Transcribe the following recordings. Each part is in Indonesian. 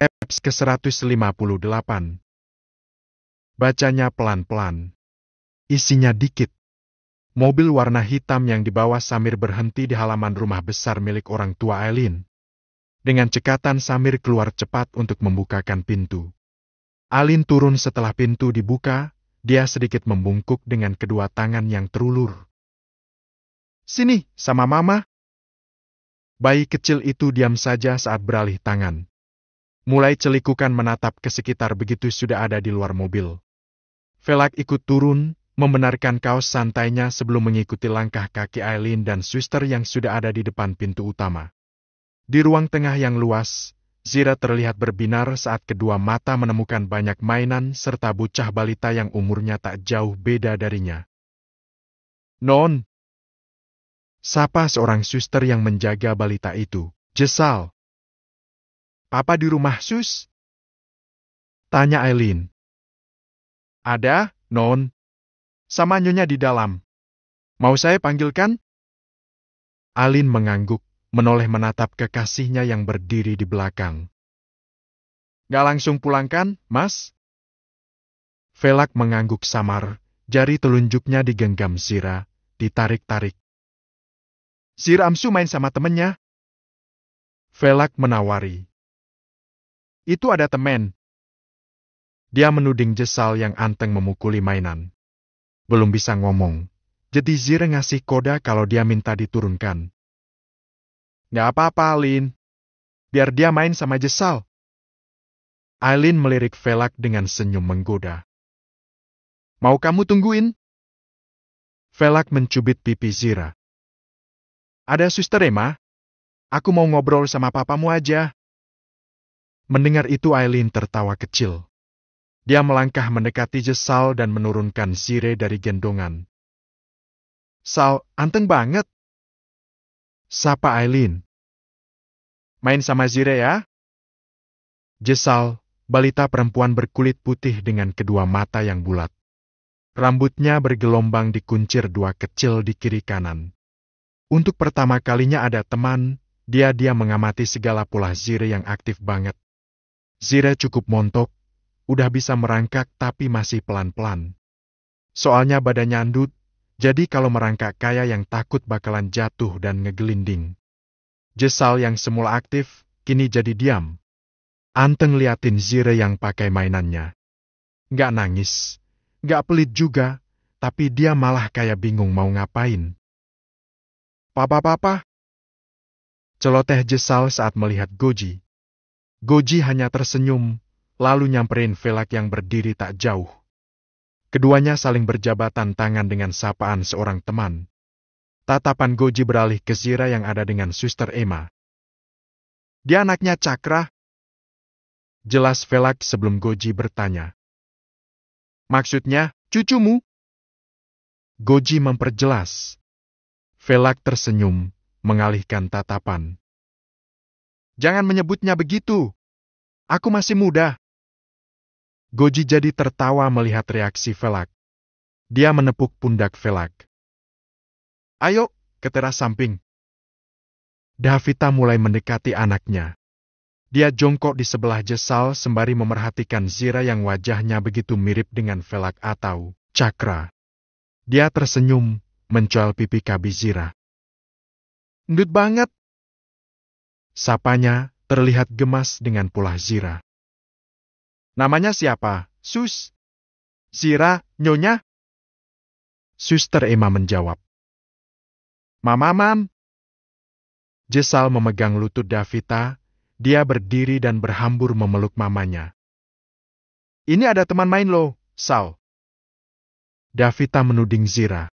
Eps ke-158. Bacanya pelan-pelan. Isinya dikit. Mobil warna hitam yang dibawa Samir berhenti di halaman rumah besar milik orang tua Aileen. Dengan cekatan Samir keluar cepat untuk membukakan pintu. Aileen turun setelah pintu dibuka, dia sedikit membungkuk dengan kedua tangan yang terulur. "Sini, sama Mama." Bayi kecil itu diam saja saat beralih tangan. Mulai celikukan menatap ke sekitar begitu sudah ada di luar mobil. Velak ikut turun, membenarkan kaos santainya sebelum mengikuti langkah kaki Aileen dan suster yang sudah ada di depan pintu utama. Di ruang tengah yang luas, Zira terlihat berbinar saat kedua mata menemukan banyak mainan serta bocah balita yang umurnya tak jauh beda darinya. "Non!" sapa seorang suster yang menjaga balita itu. "Jesal. Papa di rumah, Sus?" tanya Aileen. "Ada, Non. Sama Nyonya di dalam. Mau saya panggilkan?" Aileen mengangguk, menoleh menatap kekasihnya yang berdiri di belakang. "Gak langsung pulangkan, Mas?" Velak mengangguk samar, jari telunjuknya digenggam Zira, ditarik-tarik. "Zira Amsu main sama temennya." Velak menawari. "Itu ada temen." Dia menuding Jesal yang anteng memukuli mainan. Belum bisa ngomong, jadi Zira ngasih kode kalau dia minta diturunkan. "Gak apa-apa, Aileen. Biar dia main sama Jesal." Aileen melirik Velak dengan senyum menggoda. "Mau kamu tungguin?" Velak mencubit pipi Zira. "Ada Suster Emma. Aku mau ngobrol sama papamu aja." Mendengar itu Aileen tertawa kecil. Dia melangkah mendekati Jesal dan menurunkan Zire dari gendongan. "Sal, anteng banget," sapa Aileen. "Main sama Zire ya?" Jesal, balita perempuan berkulit putih dengan kedua mata yang bulat. Rambutnya bergelombang dikuncir dua kecil di kiri kanan. Untuk pertama kalinya ada teman, dia mengamati segala pola Zire yang aktif banget. Zire cukup montok, udah bisa merangkak tapi masih pelan-pelan. Soalnya badannya andut, jadi kalau merangkak kayak yang takut bakalan jatuh dan ngegelinding. Jesal yang semula aktif, kini jadi diam. Anteng liatin Zire yang pakai mainannya. Nggak nangis, nggak pelit juga, tapi dia malah kayak bingung mau ngapain. "Papa," celoteh Jesal saat melihat Goji. Goji hanya tersenyum, lalu nyamperin Velak yang berdiri tak jauh. Keduanya saling berjabatan tangan dengan sapaan seorang teman. Tatapan Goji beralih ke Zira yang ada dengan Suster Emma. "Dia anaknya Cakra?" jelas Velak sebelum Goji bertanya. "Maksudnya, cucumu?" Goji memperjelas. Velak tersenyum, mengalihkan tatapan. "Jangan menyebutnya begitu. Aku masih muda." Goji jadi tertawa melihat reaksi Velak. Dia menepuk pundak Velak. "Ayo, ke teras samping." Davita mulai mendekati anaknya. Dia jongkok di sebelah Jesal sembari memerhatikan Zira yang wajahnya begitu mirip dengan Velak atau Cakra. Dia tersenyum, mencual pipi kabi Zira. "Endut banget," sapanya, terlihat gemas dengan pola Zira. "Namanya siapa, Sus?" "Zira, Nyonya?" Suster Emma menjawab. "Mama, Mam." Jesal memegang lutut Davita, dia berdiri dan berhambur memeluk mamanya. "Ini ada teman main lo, Sal." Davita menuding Zira.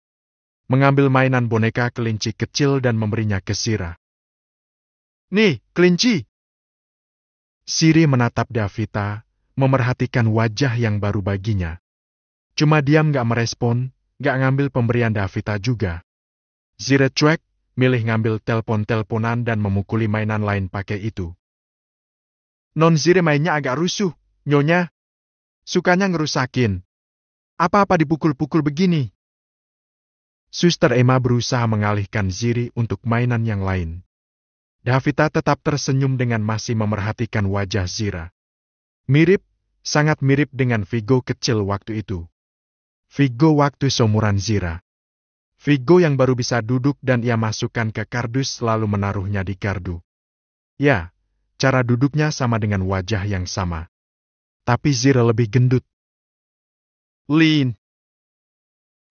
Mengambil mainan boneka kelinci kecil dan memberinya ke Zira. "Nih, kelinci." Siri menatap Davita, memerhatikan wajah yang baru baginya. Cuma diam gak merespon, gak ngambil pemberian Davita juga. Zira cuek, milih ngambil telpon-telponan dan memukuli mainan lain pakai itu. "Non Zira mainnya agak rusuh, Nyonya. Sukanya ngerusakin. Apa-apa dipukul-pukul begini." Suster Emma berusaha mengalihkan Ziri untuk mainan yang lain. Davita tetap tersenyum dengan masih memerhatikan wajah Zira. Mirip, sangat mirip dengan Vigo kecil waktu itu. Vigo waktu seumuran Zira. Vigo yang baru bisa duduk dan ia masukkan ke kardus lalu menaruhnya di gardu. Ya, cara duduknya sama dengan wajah yang sama. Tapi Zira lebih gendut. Lin.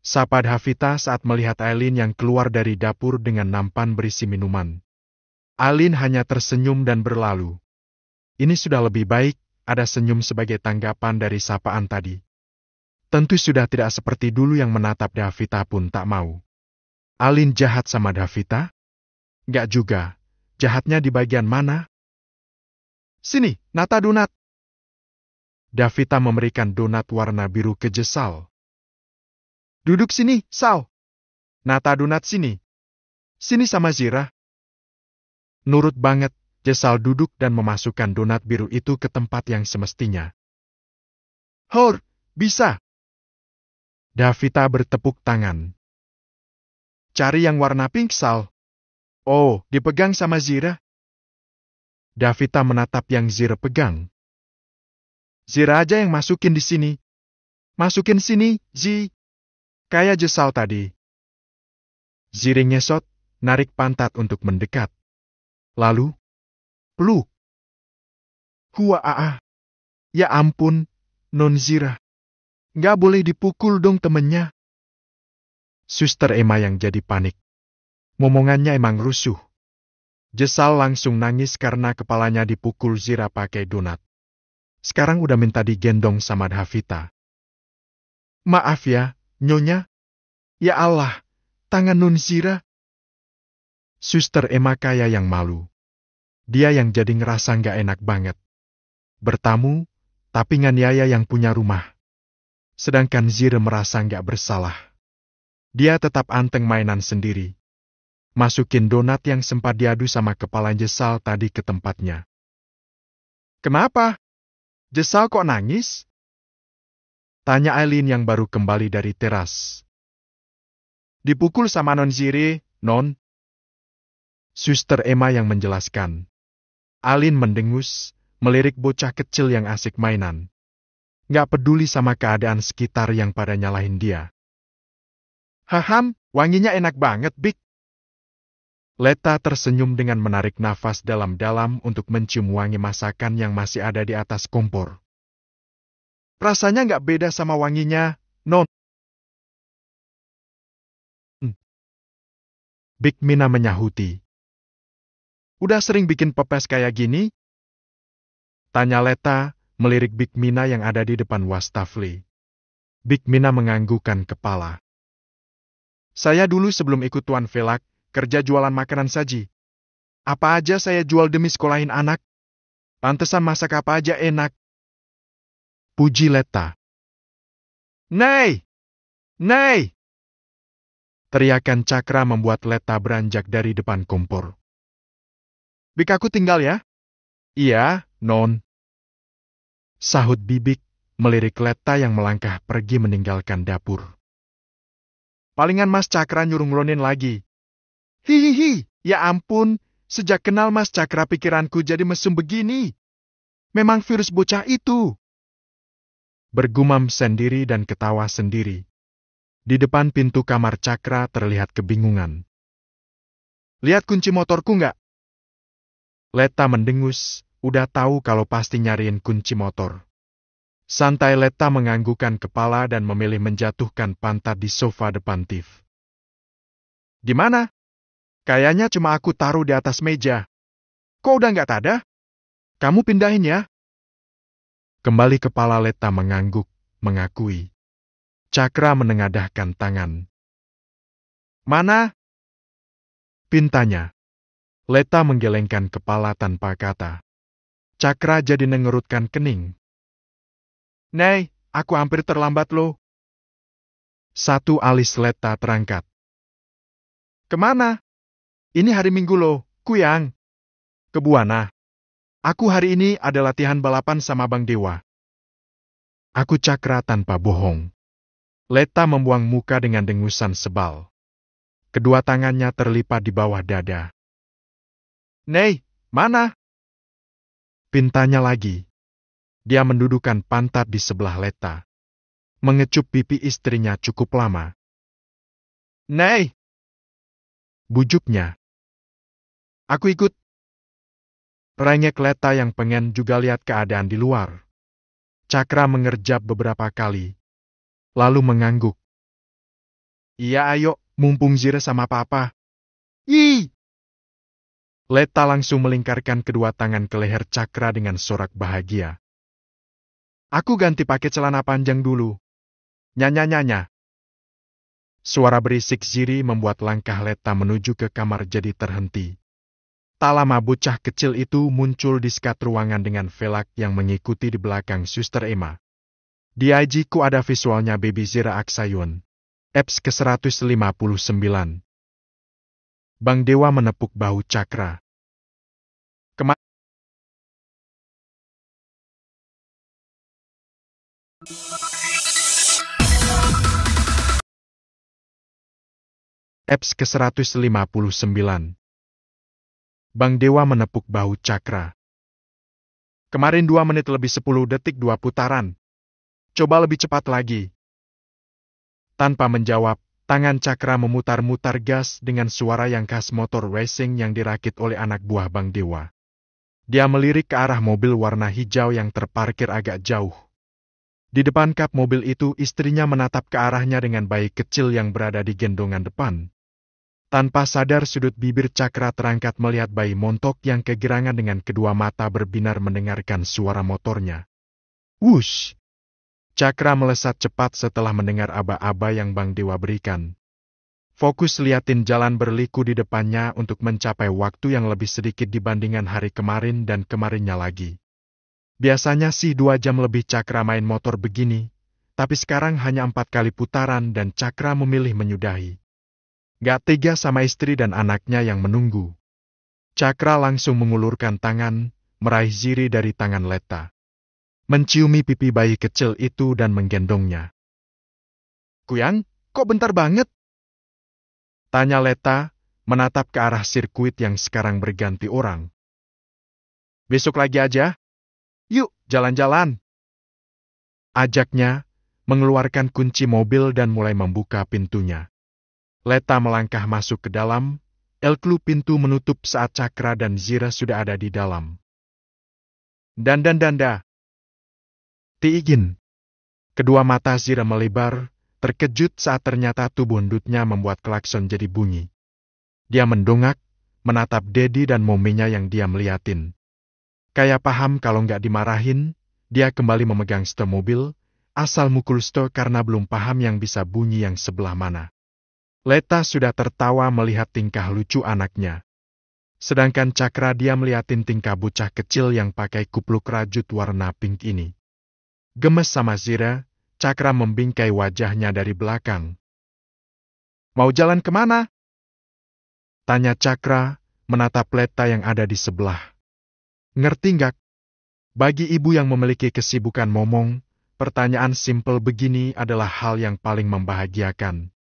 Sapa Davita saat melihat Aileen yang keluar dari dapur dengan nampan berisi minuman. Aileen hanya tersenyum dan berlalu. Ini sudah lebih baik, ada senyum sebagai tanggapan dari sapaan tadi. Tentu sudah tidak seperti dulu yang menatap Davita pun tak mau. Aileen jahat sama Davita? Nggak juga. Jahatnya di bagian mana? Sini, Nata donat. Davita memberikan donat warna biru ke Jesal. Duduk sini, Sal. Nata donat sini. Sini sama Zira. Nurut banget, Jesal duduk dan memasukkan donat biru itu ke tempat yang semestinya. Hor, bisa. Davita bertepuk tangan. Cari yang warna pink, Sal. Oh, dipegang sama Zira. Davita menatap yang Zira pegang. Zira aja yang masukin di sini. Masukin sini, Zi. Kayak Jesal tadi. Zira ngesot, narik pantat untuk mendekat. Lalu, peluk. Huaa. Ya ampun, Non Zira. Nggak boleh dipukul dong temennya. Suster Emma yang jadi panik. Momongannya emang rusuh. Jesal langsung nangis karena kepalanya dipukul Zira pakai donat. Sekarang udah minta digendong sama Davita. Maaf ya, Nyonya. Ya Allah, tangan Nun Zira. Suster Emma kayak yang malu. Dia yang jadi ngerasa nggak enak banget. Bertamu, tapi nganiaya yang punya rumah. Sedangkan Zira merasa nggak bersalah. Dia tetap anteng mainan sendiri. Masukin donat yang sempat diadu sama kepala Jesal tadi ke tempatnya. Kenapa? Jesal kok nangis? Tanya Aileen yang baru kembali dari teras. Dipukul sama Non Zira, Non. Suster Emma yang menjelaskan. Aileen mendengus, melirik bocah kecil yang asik mainan. Nggak peduli sama keadaan sekitar yang pada nyalahin dia. Haham, wanginya enak banget, Bik. Leta tersenyum dengan menarik nafas dalam-dalam untuk mencium wangi masakan yang masih ada di atas kompor. Rasanya nggak beda sama wanginya, Non. Bik Mina menyahuti. Udah sering bikin pepes kayak gini? Tanya Leta, melirik Bik Mina yang ada di depan wastafel. Bik Mina menganggukkan kepala. Saya dulu sebelum ikut Tuan Velak, kerja jualan makanan saji. Apa aja saya jual demi sekolahin anak. Pantesan masak apa aja enak. Puji Leta. Nei! Nei! Teriakan Cakra membuat Leta beranjak dari depan kompor. Bik aku tinggal ya? Iya, Non. Sahut Bibik, melirik Leta yang melangkah pergi meninggalkan dapur. Palingan Mas Cakra nyuruh ngelonin lagi. Hihihi, ya ampun, sejak kenal Mas Cakra pikiranku jadi mesum begini. Memang virus bocah itu. Bergumam sendiri dan ketawa sendiri. Di depan pintu kamar Cakra terlihat kebingungan. Lihat kunci motorku nggak? Leta mendengus, udah tahu kalau pasti nyariin kunci motor. Santai Leta menganggukkan kepala dan memilih menjatuhkan pantat di sofa depan TV. Gimana? Kayaknya cuma aku taruh di atas meja. Kok udah nggak ada? Kamu pindahin ya? Kembali kepala Leta mengangguk, mengakui. Cakra menengadahkan tangan. Mana? Pintanya. Leta menggelengkan kepala tanpa kata. Cakra jadi nengerutkan kening. Nei, aku hampir terlambat loh. Satu alis Leta terangkat. Kemana? Ini hari Minggu loh, Kuyang. Ke Buana. Aku hari ini ada latihan balapan sama Bang Dewa. Aku Cakra tanpa bohong. Leta membuang muka dengan dengusan sebal. Kedua tangannya terlipat di bawah dada. Nei, mana? Pintanya lagi. Dia mendudukkan pantat di sebelah Leta. Mengecup pipi istrinya cukup lama. "Nei!" bujuknya. "Aku ikut." Rengek Leta yang pengen juga lihat keadaan di luar. Cakra mengerjap beberapa kali, lalu mengangguk. "Iya ayo, mumpung Zira sama papa." "Ih!" Leta langsung melingkarkan kedua tangan ke leher Cakra dengan sorak bahagia. "Aku ganti pakai celana panjang dulu. Nyanya-nyanya." Suara berisik Ziri membuat langkah Leta menuju ke kamar jadi terhenti. Tak lama bocah kecil itu muncul di sekat ruangan dengan velak yang mengikuti di belakang Suster Emma. Di IG-ku ada visualnya Baby Zira Aksayun. Eps ke-159. Bang Dewa menepuk bahu Cakra. Eps ke-159. Bang Dewa menepuk bahu Cakra. "Kemarin 2 menit lebih 10 detik 2 putaran. Coba lebih cepat lagi." Tanpa menjawab, tangan Cakra memutar-mutar gas dengan suara yang khas motor racing yang dirakit oleh anak buah Bang Dewa. Dia melirik ke arah mobil warna hijau yang terparkir agak jauh. Di depan kap mobil itu istrinya menatap ke arahnya dengan bayi kecil yang berada di gendongan depan. Tanpa sadar sudut bibir Cakra terangkat melihat bayi montok yang kegirangan dengan kedua mata berbinar mendengarkan suara motornya. Wush! Cakra melesat cepat setelah mendengar aba-aba yang Bang Dewa berikan. Fokus liatin jalan berliku di depannya untuk mencapai waktu yang lebih sedikit dibandingkan hari kemarin dan kemarinnya lagi. Biasanya sih 2 jam lebih Cakra main motor begini, tapi sekarang hanya 4 kali putaran dan Cakra memilih menyudahi. Gak tega sama istri dan anaknya yang menunggu. Cakra langsung mengulurkan tangan, meraih Ziri dari tangan Leta. Menciumi pipi bayi kecil itu dan menggendongnya. "Kuyang, kok bentar banget?" tanya Leta, menatap ke arah sirkuit yang sekarang berganti orang. "Besok lagi aja. Yuk, jalan-jalan." Ajaknya, mengeluarkan kunci mobil dan mulai membuka pintunya. Leta melangkah masuk ke dalam, elklu pintu menutup saat Cakra dan Zira sudah ada di dalam. "Danda." "Tiigin." Kedua mata Zira melebar, terkejut saat ternyata tubuh endutnya membuat klakson jadi bunyi. Dia mendongak, menatap Dedi dan mominya yang diam liatin. Kayak paham kalau nggak dimarahin, dia kembali memegang setir mobil, asal mukul setir karena belum paham yang bisa bunyi yang sebelah mana. Leta sudah tertawa melihat tingkah lucu anaknya. Sedangkan Cakra dia melihatin tingkah bocah kecil yang pakai kupluk rajut warna pink ini. Gemes sama Zira, Cakra membingkai wajahnya dari belakang. "Mau jalan kemana?" tanya Cakra, menatap Leta yang ada di sebelah. "Ngerti nggak? Bagi ibu yang memiliki kesibukan momong, pertanyaan simpel begini adalah hal yang paling membahagiakan."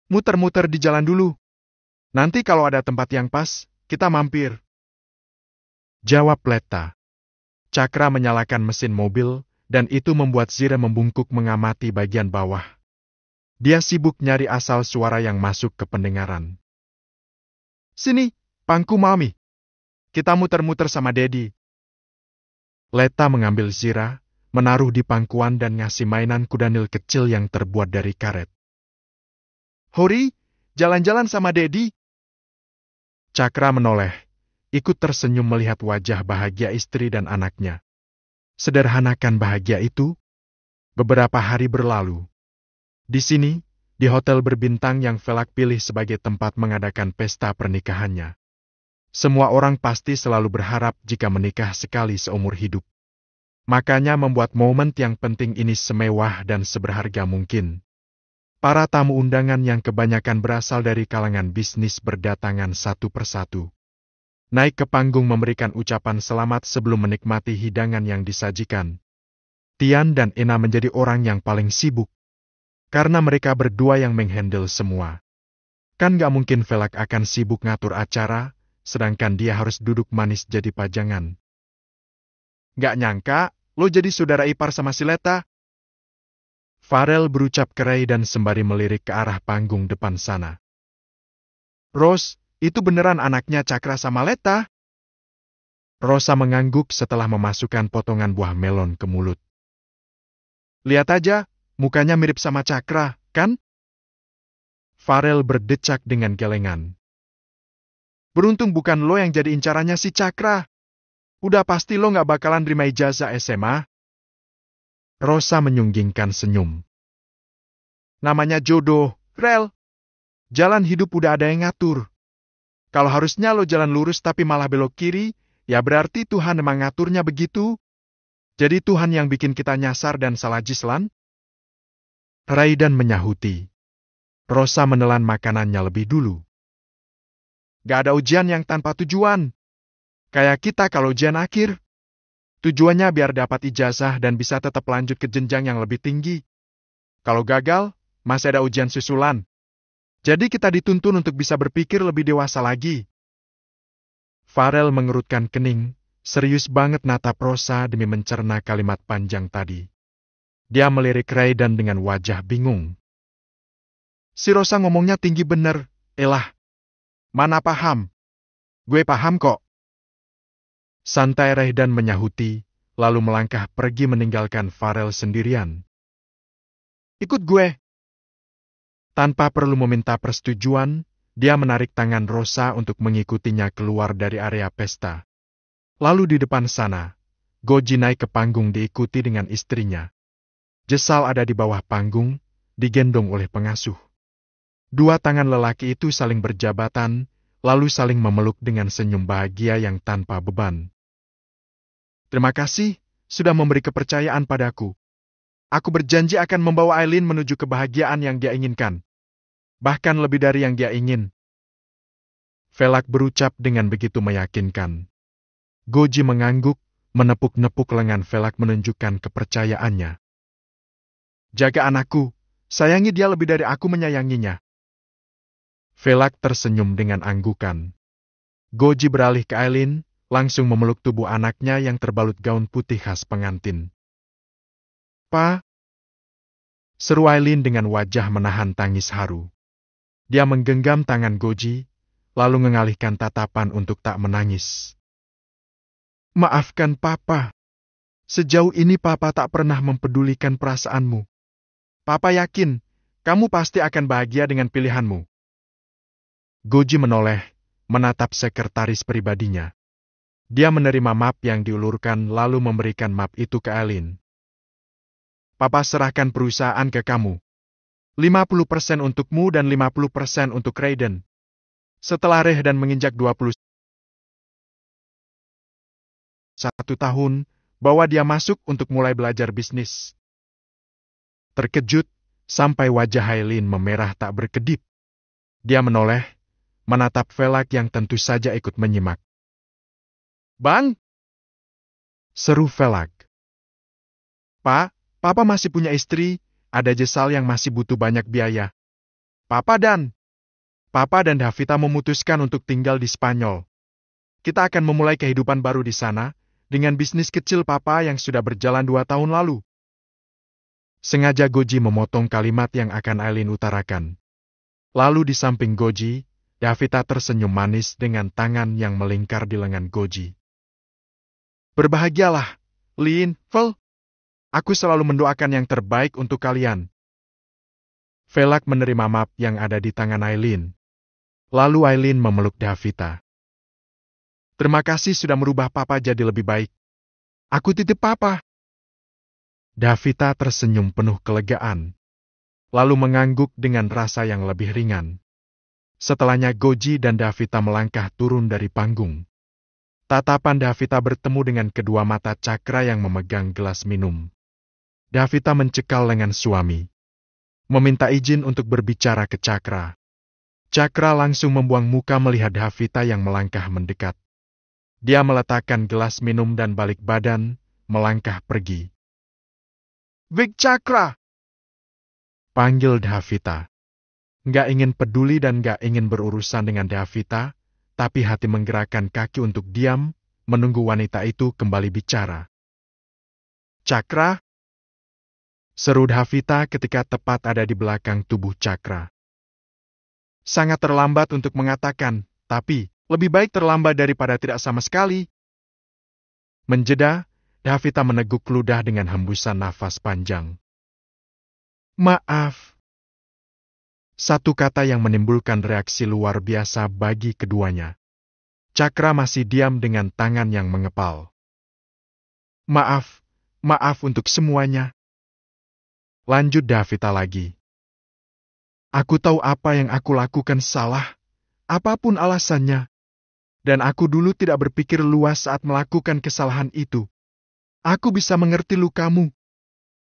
"Muter-muter di jalan dulu. Nanti kalau ada tempat yang pas, kita mampir," jawab Leta. Cakra menyalakan mesin mobil, dan itu membuat Zira membungkuk mengamati bagian bawah. Dia sibuk nyari asal suara yang masuk ke pendengaran. "Sini, pangku Mami. Kita muter-muter sama Dedi." Leta mengambil Zira, menaruh di pangkuan dan ngasih mainan kuda nil kecil yang terbuat dari karet. "Hori, jalan-jalan sama Dedi." Cakra menoleh, ikut tersenyum melihat wajah bahagia istri dan anaknya. Sederhanakan bahagia itu. Beberapa hari berlalu. Di sini, di hotel berbintang yang Velak pilih sebagai tempat mengadakan pesta pernikahannya. Semua orang pasti selalu berharap jika menikah sekali seumur hidup. Makanya membuat momen yang penting ini semewah dan seberharga mungkin. Para tamu undangan yang kebanyakan berasal dari kalangan bisnis berdatangan satu persatu. Naik ke panggung memberikan ucapan selamat sebelum menikmati hidangan yang disajikan. Tian dan Ena menjadi orang yang paling sibuk. Karena mereka berdua yang menghandle semua. Kan gak mungkin Velak akan sibuk ngatur acara, sedangkan dia harus duduk manis jadi pajangan. Nggak nyangka, lo jadi saudara ipar sama si Leta. Farel berucap ke Ray dan sembari melirik ke arah panggung depan sana. Rose, itu beneran anaknya Cakra sama Leta? Rosa mengangguk setelah memasukkan potongan buah melon ke mulut. Lihat aja, mukanya mirip sama Cakra, kan? Farel berdecak dengan gelengan. Beruntung bukan lo yang jadi incarannya si Cakra. Udah pasti lo nggak bakalan terima ijazah SMA. Rosa menyunggingkan senyum. Namanya jodoh, Rel. Jalan hidup udah ada yang ngatur. Kalau harusnya lo jalan lurus tapi malah belok kiri, ya berarti Tuhan emang ngaturnya begitu. Jadi Tuhan yang bikin kita nyasar dan salah jislan? Raidan menyahuti. Rosa menelan makanannya lebih dulu. Gak ada ujian yang tanpa tujuan. Kayak kita kalau ujian akhir. Tujuannya biar dapat ijazah dan bisa tetap lanjut ke jenjang yang lebih tinggi. Kalau gagal, masih ada ujian susulan. Jadi kita dituntun untuk bisa berpikir lebih dewasa lagi. Farel mengerutkan kening, serius banget natap Rosa demi mencerna kalimat panjang tadi. Dia melirik Raidan dengan wajah bingung. Si Rosa ngomongnya tinggi bener, elah. Mana paham? Gue paham kok. Santai Raidan menyahuti, lalu melangkah pergi meninggalkan Farel sendirian. Ikut gue. Tanpa perlu meminta persetujuan, dia menarik tangan Rosa untuk mengikutinya keluar dari area pesta. Lalu di depan sana, Goji naik ke panggung diikuti dengan istrinya. Jesal ada di bawah panggung, digendong oleh pengasuh. Dua tangan lelaki itu saling berjabatan, lalu saling memeluk dengan senyum bahagia yang tanpa beban. Terima kasih, sudah memberi kepercayaan padaku. Aku berjanji akan membawa Aileen menuju kebahagiaan yang dia inginkan. Bahkan lebih dari yang dia ingin. Velak berucap dengan begitu meyakinkan. Goji mengangguk, menepuk-nepuk lengan Velak menunjukkan kepercayaannya. Jaga anakku, sayangi dia lebih dari aku menyayanginya. Velak tersenyum dengan anggukan. Goji beralih ke Aileen, langsung memeluk tubuh anaknya yang terbalut gaun putih khas pengantin. Pa! Seru Aileen dengan wajah menahan tangis haru. Dia menggenggam tangan Goji, lalu mengalihkan tatapan untuk tak menangis. Maafkan Papa. Sejauh ini Papa tak pernah mempedulikan perasaanmu. Papa yakin, kamu pasti akan bahagia dengan pilihanmu. Goji menoleh, menatap sekretaris pribadinya. Dia menerima map yang diulurkan lalu memberikan map itu ke Aileen. Papa serahkan perusahaan ke kamu. 50% untukmu dan 50% untuk Raiden. Setelah Raidan menginjak 21 tahun, bawa dia masuk untuk mulai belajar bisnis. Terkejut, sampai wajah Aileen memerah tak berkedip. Dia menoleh, menatap Velak yang tentu saja ikut menyimak. Bang! Seru Velak. Pak, Papa masih punya istri, ada Jesal yang masih butuh banyak biaya. Papa dan Davita memutuskan untuk tinggal di Spanyol. Kita akan memulai kehidupan baru di sana, dengan bisnis kecil Papa yang sudah berjalan 2 tahun lalu. Sengaja Goji memotong kalimat yang akan Aileen utarakan. Lalu di samping Goji, Davita tersenyum manis dengan tangan yang melingkar di lengan Goji. Berbahagialah, Lin, Vel. Aku selalu mendoakan yang terbaik untuk kalian. Velak menerima map yang ada di tangan Aileen. Lalu Aileen memeluk Davita. Terima kasih sudah merubah Papa jadi lebih baik. Aku titip Papa. Davita tersenyum penuh kelegaan. Lalu mengangguk dengan rasa yang lebih ringan. Setelahnya Goji dan Davita melangkah turun dari panggung. Tatapan Davita bertemu dengan kedua mata Cakra yang memegang gelas minum. Davita mencekal lengan suami. Meminta izin untuk berbicara ke Cakra. Cakra langsung membuang muka melihat Davita yang melangkah mendekat. Dia meletakkan gelas minum dan balik badan, melangkah pergi. Big Cakra! Panggil Davita. Nggak ingin peduli dan nggak ingin berurusan dengan Davita, tapi hati menggerakkan kaki untuk diam, menunggu wanita itu kembali bicara. Cakra? Seru Davita ketika tepat ada di belakang tubuh Cakra. Sangat terlambat untuk mengatakan, tapi lebih baik terlambat daripada tidak sama sekali. Menjeda, Davita meneguk ludah dengan hembusan nafas panjang. Maaf. Satu kata yang menimbulkan reaksi luar biasa bagi keduanya. Cakra masih diam dengan tangan yang mengepal. Maaf untuk semuanya. Lanjut Davita lagi. Aku tahu apa yang aku lakukan salah, apapun alasannya. Dan aku dulu tidak berpikir luas saat melakukan kesalahan itu. Aku bisa mengerti lukamu.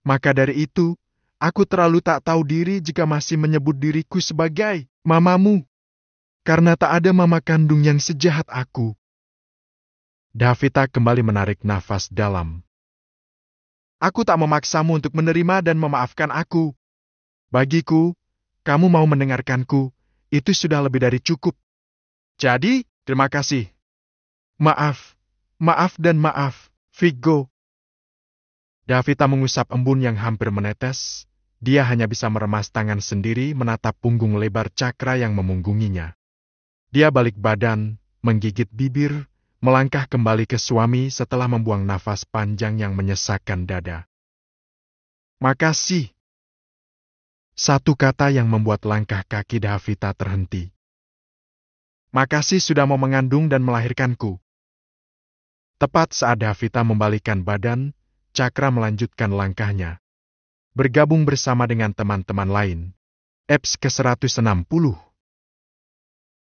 Maka dari itu, aku terlalu tak tahu diri jika masih menyebut diriku sebagai mamamu. Karena tak ada mama kandung yang sejahat aku. Davita kembali menarik nafas dalam. Aku tak memaksamu untuk menerima dan memaafkan aku. Bagiku, kamu mau mendengarkanku, itu sudah lebih dari cukup. Jadi, terima kasih. Maaf dan maaf, Viggo. Davita mengusap embun yang hampir menetes. Dia hanya bisa meremas tangan sendiri menatap punggung lebar Cakra yang memunggunginya. Dia balik badan, menggigit bibir, melangkah kembali ke suami setelah membuang nafas panjang yang menyesakkan dada. Makasih. Satu kata yang membuat langkah kaki Davita terhenti. Makasih sudah mau mengandung dan melahirkanku. Tepat saat Davita membalikkan badan, Cakra melanjutkan langkahnya. Bergabung bersama dengan teman-teman lain. Eps ke-160.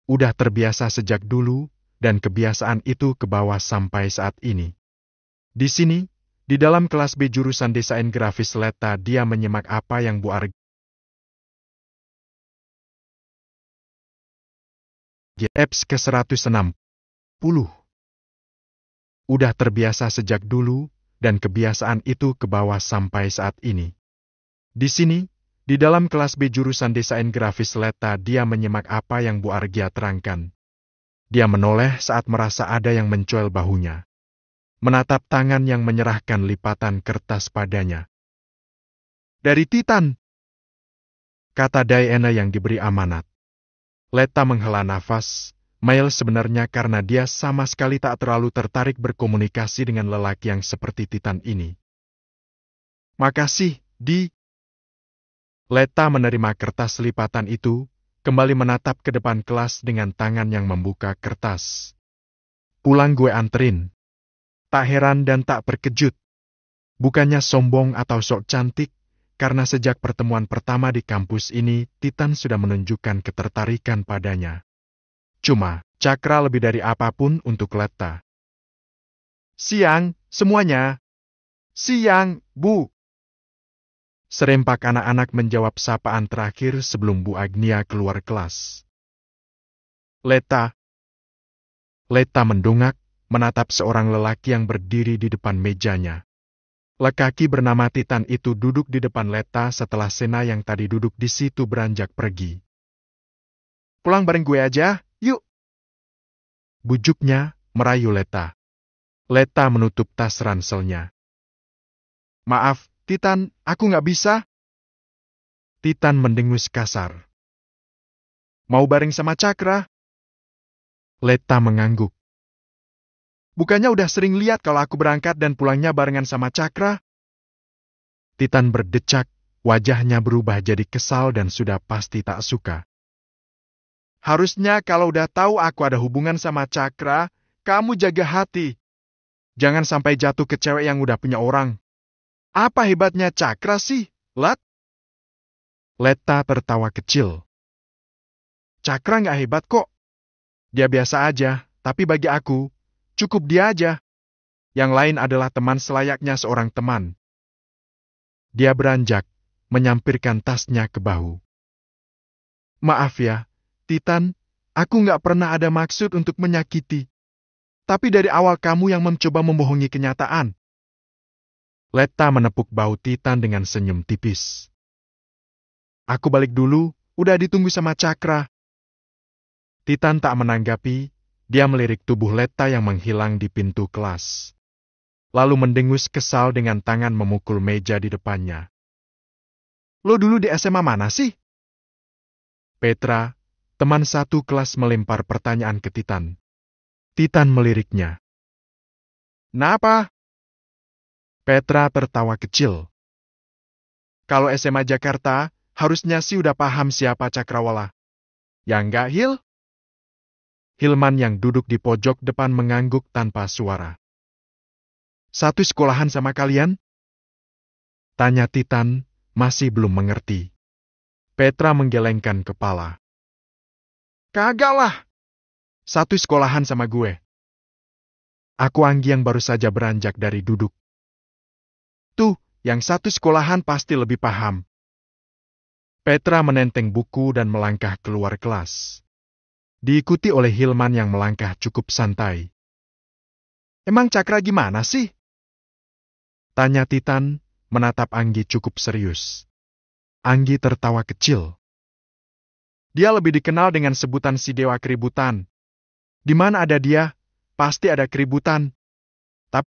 Udah terbiasa sejak dulu, dan kebiasaan itu ke bawah sampai saat ini. Di sini, di dalam kelas B jurusan desain grafis Letta, dia menyimak apa yang Bu Argi Eps ke-160. Udah terbiasa sejak dulu, dan kebiasaan itu ke bawah sampai saat ini. Di sini, di dalam kelas B jurusan desain grafis Letta, dia menyimak apa yang Bu Argia terangkan. Dia menoleh saat merasa ada yang mencuel bahunya. Menatap tangan yang menyerahkan lipatan kertas padanya. Dari Titan, kata Diana yang diberi amanat. Letta menghela nafas, Mail sebenarnya karena dia sama sekali tak terlalu tertarik berkomunikasi dengan lelaki yang seperti Titan ini. Makasih, Di. Letta menerima kertas lipatan itu, kembali menatap ke depan kelas dengan tangan yang membuka kertas. Pulang gue anterin. Tak heran dan tak terkejut. Bukannya sombong atau sok cantik, karena sejak pertemuan pertama di kampus ini, Titan sudah menunjukkan ketertarikan padanya. Cuma, Cakra lebih dari apapun untuk Letta. Siang, semuanya. Siang, Bu. Serempak anak-anak menjawab sapaan terakhir sebelum Bu Agnia keluar kelas. Letta. Letta mendongak, menatap seorang lelaki yang berdiri di depan mejanya. Lelaki bernama Titan itu duduk di depan Letta setelah Sena yang tadi duduk di situ beranjak pergi. Pulang bareng gue aja, yuk. Bujuknya, merayu Letta. Letta menutup tas ranselnya. Maaf, Titan, aku nggak bisa. Titan mendengus kasar. Mau bareng sama Cakra? Letta mengangguk. Bukannya udah sering lihat kalau aku berangkat dan pulangnya barengan sama Cakra? Titan berdecak, wajahnya berubah jadi kesal dan sudah pasti tak suka. Harusnya kalau udah tahu aku ada hubungan sama Cakra, kamu jaga hati. Jangan sampai jatuh ke cewek yang udah punya orang. Apa hebatnya Cakra sih, Lat? Letta tertawa kecil. Cakra nggak hebat kok. Dia biasa aja, tapi bagi aku, cukup dia aja. Yang lain adalah teman selayaknya seorang teman. Dia beranjak, menyampirkan tasnya ke bahu. Maaf ya, Titan, aku nggak pernah ada maksud untuk menyakiti. Tapi dari awal kamu yang mencoba membohongi kenyataan. Letta menepuk bahu Titan dengan senyum tipis. Aku balik dulu, udah ditunggu sama Cakra. Titan tak menanggapi, dia melirik tubuh Letta yang menghilang di pintu kelas. lalu mendengus kesal dengan tangan memukul meja di depannya. Lo dulu di SMA mana sih? Petra, teman satu kelas, melempar pertanyaan ke Titan. Titan meliriknya. Napa? Petra tertawa kecil. Kalau SMA Jakarta, harusnya sih udah paham siapa Cakrawala. Ya enggak, Hil? Hilman yang duduk di pojok depan mengangguk tanpa suara. Satu sekolahan sama kalian? Tanya Titan, masih belum mengerti. Petra menggelengkan kepala. Kagak lah. Satu sekolahan sama gue. Aku Anggi yang baru saja beranjak dari duduk. Tuh, yang satu sekolahan pasti lebih paham. Petra menenteng buku dan melangkah keluar kelas. Diikuti oleh Hilman yang melangkah cukup santai. Emang Cakra gimana sih? Tanya Titan, menatap Anggi cukup serius. Anggi tertawa kecil. Dia lebih dikenal dengan sebutan si Dewa Keributan. Di mana ada dia, pasti ada keributan. Tapi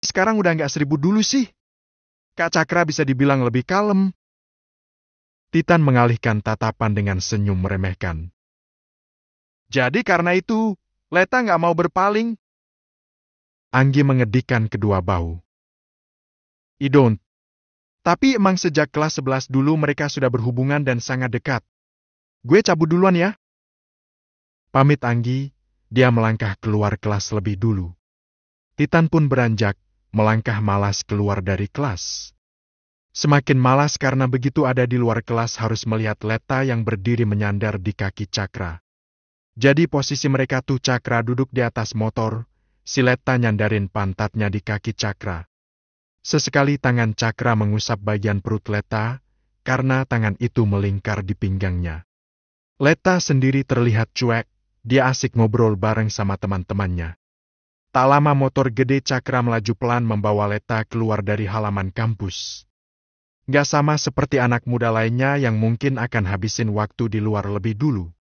sekarang udah nggak seribut dulu sih. Kak Cakra bisa dibilang lebih kalem. Titan mengalihkan tatapan dengan senyum meremehkan. Jadi karena itu, Leta nggak mau berpaling. Anggi mengedikkan kedua bahu. I don't. Tapi emang sejak kelas 11 dulu mereka sudah berhubungan dan sangat dekat. Gue cabut duluan ya. Pamit Anggi, dia melangkah keluar kelas lebih dulu. Titan pun beranjak, melangkah malas keluar dari kelas. Semakin malas karena begitu ada di luar kelas harus melihat Leta yang berdiri menyandar di kaki Cakra. Jadi posisi mereka tuh Cakra duduk di atas motor, si Leta nyandarin pantatnya di kaki Cakra. Sesekali tangan Cakra mengusap bagian perut Leta, karena tangan itu melingkar di pinggangnya. Leta sendiri terlihat cuek, dia asik ngobrol bareng sama teman-temannya. Tak lama motor gede Cakra melaju pelan membawa Leta keluar dari halaman kampus. Gak sama seperti anak muda lainnya yang mungkin akan habisin waktu di luar lebih dulu.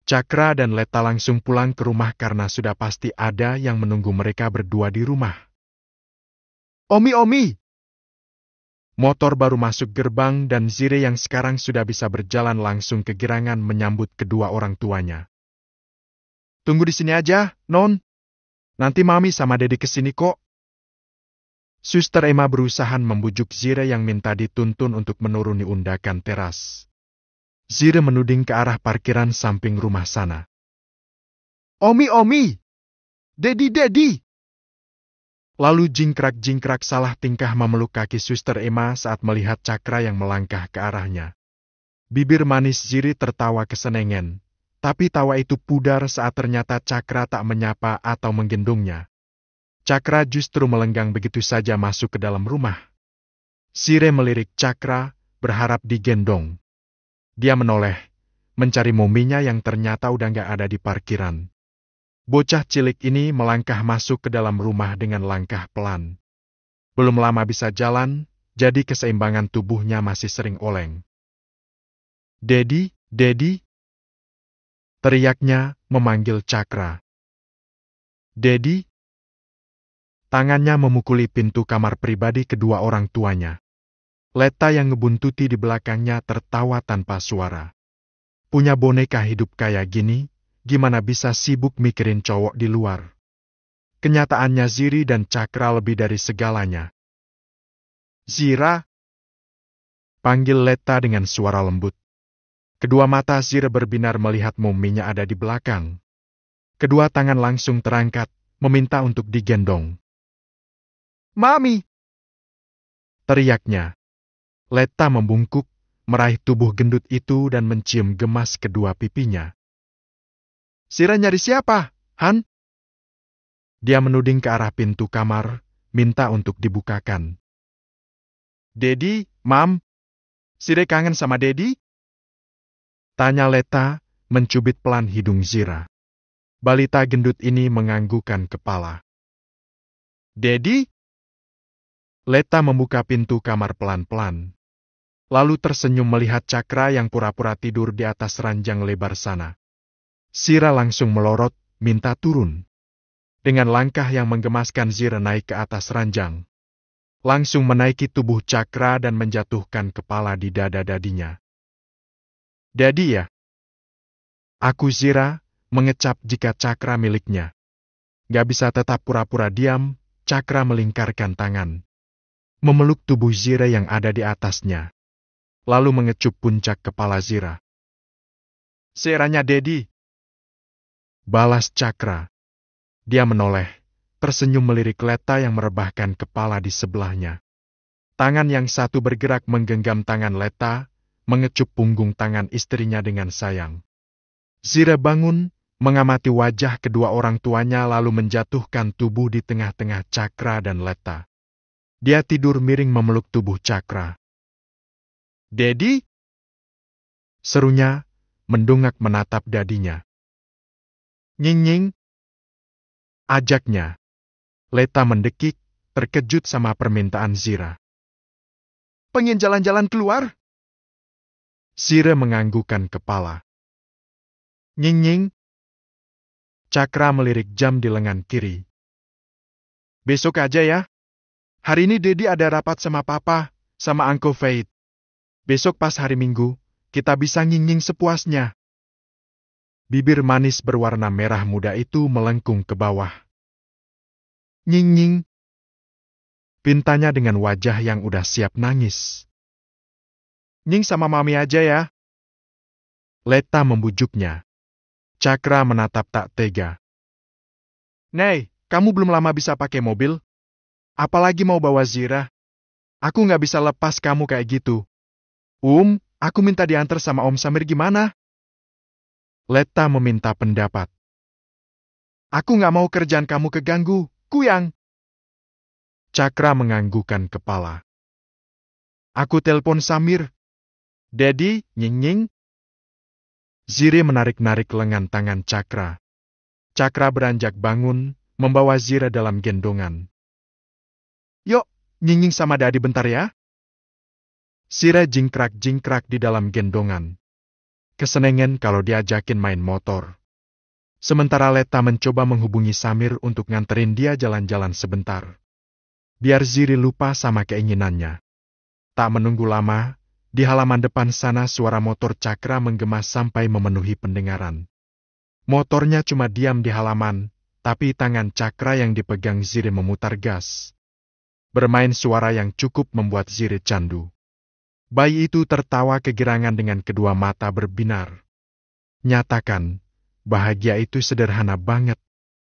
Cakra dan Leta langsung pulang ke rumah karena sudah pasti ada yang menunggu mereka berdua di rumah. Omi! Motor baru masuk gerbang dan Zire yang sekarang sudah bisa berjalan langsung kegirangan menyambut kedua orang tuanya. Tunggu di sini aja, Non. Nanti Mami sama Dedi kesini kok. Suster Emma berusaha membujuk Zire yang minta dituntun untuk menuruni undakan teras. Zire menuding ke arah parkiran samping rumah sana. Omi! Dedi! Lalu jingkrak-jingkrak salah tingkah memeluk kaki Suster Emma saat melihat Cakra yang melangkah ke arahnya. Bibir manis Zire tertawa kesenengan, tapi tawa itu pudar saat ternyata Cakra tak menyapa atau menggendongnya. Cakra justru melenggang begitu saja masuk ke dalam rumah. Zire melirik Cakra, berharap digendong. Dia menoleh, mencari mominya yang ternyata udah gak ada di parkiran. Bocah cilik ini melangkah masuk ke dalam rumah dengan langkah pelan. Belum lama bisa jalan, jadi keseimbangan tubuhnya masih sering oleng. Dedi! Teriaknya memanggil Cakra. Dedi! Tangannya memukuli pintu kamar pribadi kedua orang tuanya. Leta yang ngebuntuti di belakangnya tertawa tanpa suara. Punya boneka hidup kayak gini, gimana bisa sibuk mikirin cowok di luar? Kenyataannya Ziri dan Cakra lebih dari segalanya. Zira! Panggil Leta dengan suara lembut. Kedua mata Zira berbinar melihat mominya ada di belakang. Kedua tangan langsung terangkat, meminta untuk digendong. Mami! Teriaknya. Leta membungkuk, meraih tubuh gendut itu dan mencium gemas kedua pipinya. Zira nyari siapa, Han? Dia menuding ke arah pintu kamar, minta untuk dibukakan. Dedi, Mam, Zira kangen sama Dedi? Tanya Leta, mencubit pelan hidung Zira. Balita gendut ini menganggukkan kepala. Dedi? Leta membuka pintu kamar pelan-pelan. Lalu tersenyum melihat Cakra yang pura-pura tidur di atas ranjang lebar sana. Zira langsung melorot, minta turun. Dengan langkah yang menggemaskan Zira naik ke atas ranjang. Langsung menaiki tubuh Cakra dan menjatuhkan kepala di dada dadinya. Dadi ya? Aku Zira, mengecap jika Cakra miliknya. Gak bisa tetap pura-pura diam, Cakra melingkarkan tangan. Memeluk tubuh Zira yang ada di atasnya. Lalu mengecup puncak kepala Zira. Seranya Dedi. Balas Cakra. Dia menoleh, tersenyum melirik Leta yang merebahkan kepala di sebelahnya. Tangan yang satu bergerak menggenggam tangan Leta, mengecup punggung tangan istrinya dengan sayang. Zira bangun, mengamati wajah kedua orang tuanya lalu menjatuhkan tubuh di tengah-tengah Cakra dan Leta. Dia tidur miring memeluk tubuh Cakra. Dedi? Serunya, mendongak menatap dadinya. Nying-nying. Ajaknya. Leta mendekik, terkejut sama permintaan Zira. Pengen jalan-jalan keluar? Zira menganggukkan kepala. Nying-nying. Cakra melirik jam di lengan kiri. Besok aja ya. Hari ini Dedi ada rapat sama Papa, sama Uncle Faith. Besok pas hari Minggu, kita bisa nying-nying sepuasnya. Bibir manis berwarna merah muda itu melengkung ke bawah. Nying-nying. Pintanya dengan wajah yang udah siap nangis. Nying sama Mami aja ya. Leta membujuknya. Cakra menatap tak tega. Nei, kamu belum lama bisa pakai mobil? Apalagi mau bawa Zira? Aku nggak bisa lepas kamu kayak gitu. Aku minta diantar sama Om Samir gimana? Leta meminta pendapat. Aku nggak mau kerjaan kamu keganggu, Kuyang. Cakra menganggukkan kepala. Aku telepon Samir. Dedi, nying-nying. Zira menarik-narik lengan tangan Cakra. Cakra beranjak bangun, membawa Zira dalam gendongan. Yuk, nying-nying sama Dadi bentar ya. Zira jingkrak-jingkrak di dalam gendongan. Kesenengan kalau diajakin main motor. Sementara Leta mencoba menghubungi Samir untuk nganterin dia jalan-jalan sebentar. Biar Zira lupa sama keinginannya. Tak menunggu lama, di halaman depan sana suara motor Cakra menggema sampai memenuhi pendengaran. Motornya cuma diam di halaman, tapi tangan Cakra yang dipegang Zira memutar gas. Bermain suara yang cukup membuat Zira candu. Bayi itu tertawa kegirangan dengan kedua mata berbinar. Nyatakan, bahagia itu sederhana banget.